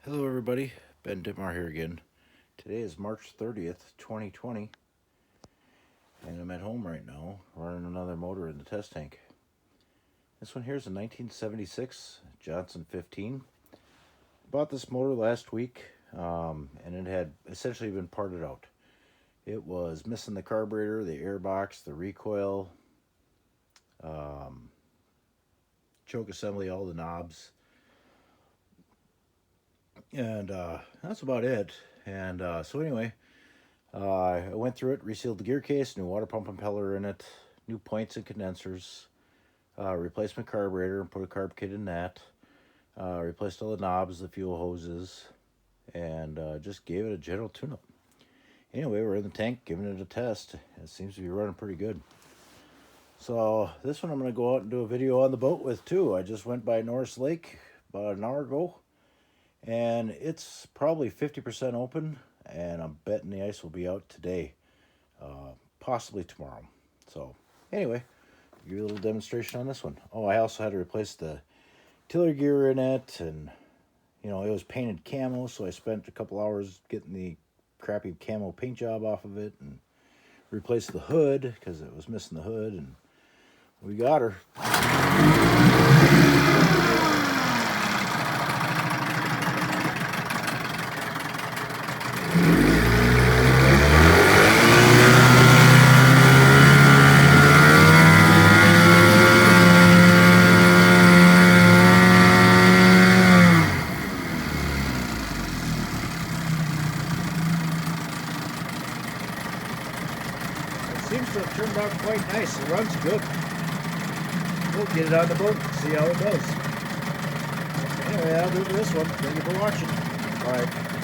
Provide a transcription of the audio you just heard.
Hello everybody, Ben Dittmar here again. Today is March 30th, 2020, and I'm at home right now running another motor in the test tank. This one here is a 1976 Johnson 15. Bought this motor last week, and it had essentially been parted out. It was missing the carburetor, the airbox, the recoil, choke assembly, all the knobs. And that's about it. And so anyway, I went through it, resealed the gear case, new water pump impeller in it, new points and condensers, replacement carburetor and put a carb kit in that, replaced all the knobs, the fuel hoses, and just gave it a general tune-up. Anyway, we're in the tank giving it a test. It seems to be running pretty good. So this one I'm going to go out and do a video on the boat with too. I just went by Norris Lake about an hour ago, and it's probably 50% open, and I'm betting the ice will be out today, possibly tomorrow. So anyway, give you a little demonstration on this one. Oh, I also had to replace the tiller gear in it, and it was painted camo, so I spent a couple hours getting the crappy camo paint job off of it and replaced the hood because it was missing the hood, and we got her. Seems to have turned out quite nice. It runs good. We'll get it on the boat and see how it does. Anyway, I'll do this one. Thank you for watching. Bye.